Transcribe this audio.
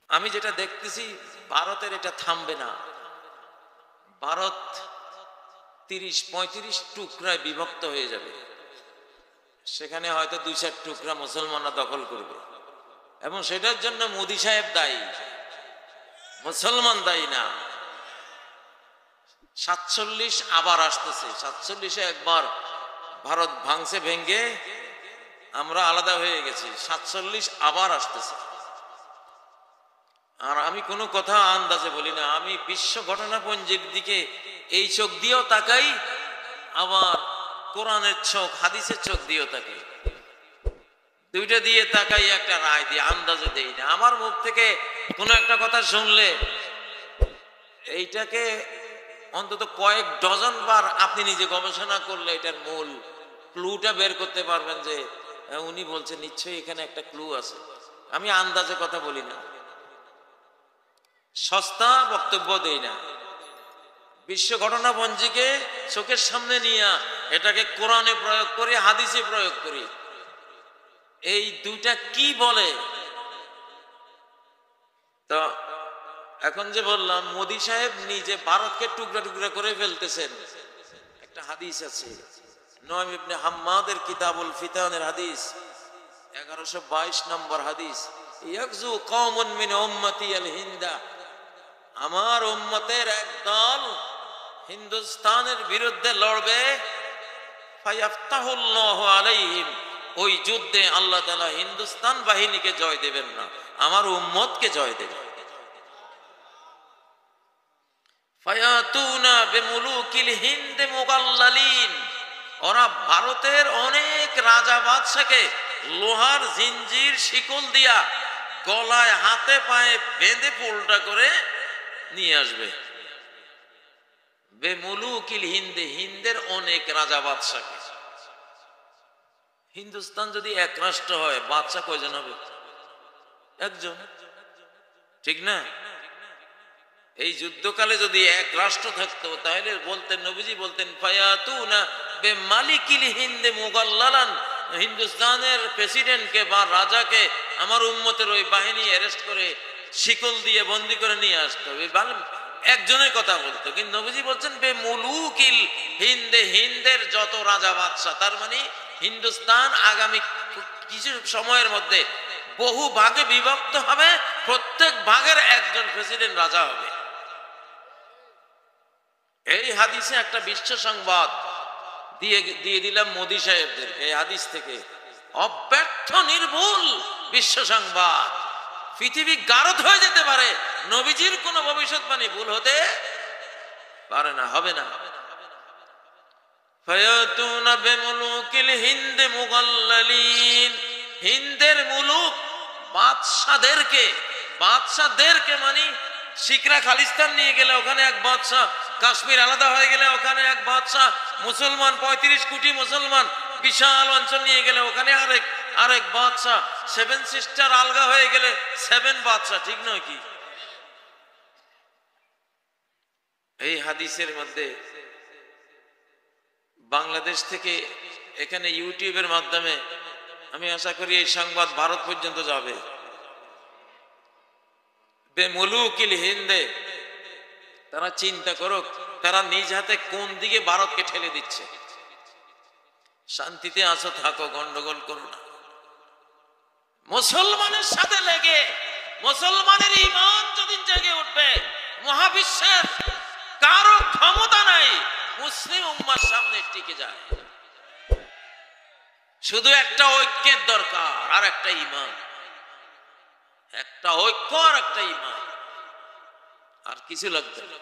আমি যেটা দেখতেছি ভারতের এটা থামবে না। ভারত 30-35 টুকরায় বিভক্ত হয়ে যাবে। সেখানে হয়তো 2-4 টুকরা মুসলমানরা দখল করবে এবং সেটার জন্য মোদি সাহেব দায়ী, মুসলমান দায়ী না। 47 আবার আসতেছে। 47-এ একবার ভারত ভাঙছে, ভেঙ্গে আমরা আলাদা হয়ে গেছি। 47 আবার আসতেছে। আর আমি কোনো কথা আন্দাজে বলি না, আমি বিশ্ব ঘটনাপঞ্জির দিকে এই চোখ দিয়েও তাকাই, আবার কোরআনের চোখ, হাদিসের চোখ দিয়েও তাকাই। দুইটা দিয়ে তাকাই, একটা রায় দিয়ে, আন্দাজে দেই না। আমার মুখ থেকে কোনো একটা কথা শুনলে এইটাকে অন্তত কয়েক ডজন বার আপনি নিজে গবেষণা করলে এটার মূল ক্লুটা বের করতে পারবেন যে উনি বলছেন নিশ্চয়ই এখানে একটা ক্লু আছে। আমি আন্দাজে কথা বলি না, সস্তা বক্তব্য দেই না। বিশ্ব ঘটনাপঞ্জিকে চোখের সামনে নিয়ে এটাকে কোরআনে প্রয়োগ করি, হাদিসে প্রয়োগ করি। এই দুইটা কি বলে? তো এখন যে বললাম মোদি সাহেব নিজে ভারতকে টুকরা টুকরা করে ফেলতেছেন, একটা হাদিস আছে নুআইম ইবনে হাম্মাদের কিতাবুল ফিতানের হাদিস 1122 নম্বর হাদিস, ইয়াগজু কওমুন মিন উম্মতি আল হিন্দা, আমার উম্মতের একদল হিন্দুস্তানের বিরুদ্ধে লড়বে, ফায়াফতাহুল্লাহু আলাইহিম, ওই যুদ্ধে আল্লাহ তাআলা হিন্দুস্তান বাহিনীকে জয় দেবেন না, আমার উম্মতকে জয় দেবেন। ফায়াতুনা বিমুলুকিল হিন্দ মুগাল্লালিন, ওরা ভারতের অনেক রাজা বাদশাকে লোহার জিঞ্জির শিকল দিয়া গলায় হাতে পায়ে বেঁধে পোলটা করে নিয়ে আসবে। বেমুলুকিল হিন্দে, হিন্দের অনেক রাজা বাদশাকে। হিন্দুস্তান যদি এক রাষ্ট্র হয়, বাদশা কয়জন হবে? একজন, ঠিক না? এই যুদ্ধকালে যদি এক রাষ্ট্র থাকতো তাহলে বলতেন, নবীজি বলতেন ফায়াতুনা বিমালিকিল হিন্দে মুগাল্লালান, হিন্দুস্তানের প্রেসিডেন্টকে বা রাজাকে আমার উম্মতের ওই বাহিনী অ্যারেস্ট করে শিকল দিয়ে বন্দি করে নিয়ে আসতে হবে। একজনের কথা বলতো, কিন্তু নবীজি বলছেন বেমুলুকিল হিন্দে, হিন্দের যত রাজা বাদশা। তার মানে হিন্দুস্তান আগামী কিছু সময়ের মধ্যে বহু ভাগে বিভক্ত হবে, প্রত্যেক ভাগের একজন প্রেসিডেন্ট রাজা হবে। এই হাদিসে একটা বিশ্ব সংবাদ দিয়ে দিলাম মোদি সাহেবদের। এই হাদিস থেকে অব্যর্থ নির্ভুল বিশ্ব সংবাদ। পৃথিবী গারদ হয়ে যেতে পারে, নবীজির কোন ভবিষ্যৎবাণী ভুল হতে পারে না, হবে না। ফায়াতুনা বিমুলুকিল হিন্দ মুগাল্লালিন, হিন্দের মুলুক বাদশাদেরকে মানে শিখরা খালিস্তান নিয়ে গেলে ওখানে এক বাদশা, কাশ্মীর আলাদা হয়ে গেলে ওখানে এক বাদশা, মুসলমান 35 কোটি মুসলমান বিশাল অঞ্চল নিয়ে গেলে ওখানে আরেক বাদশা, 7 সিস্টার আলগা হয়ে গেলে 7 বাদশা, ঠিক নয় কি? এই হাদিসের মধ্যে বাংলাদেশ থেকে এখানে ইউটিউবের মাধ্যমে আমি আশা করি এই সংবাদ ভারত পর্যন্ত যাবে। বেমুলুকিল হিন্দে, তারা চিন্তা করুক তারা নিজ হাতে কোন দিকে ভারতকে ঠেলে দিচ্ছে। শান্তিতে আসো, থাকো, গন্ডগোল করো না। মুসলমানের সাথে লেগে মুসলমানের ঈমান যেদিন জেগে উঠবে, মহাবিশ্বের কারো ক্ষমতা নাই মুসলিম উম্মার সামনে টিকে যায়। শুধু একটা ঐক্যের দরকার, আর একটা ঈমান, একটা ঐক্য আর একটা ঈমান, আর কিছু লাগবে না।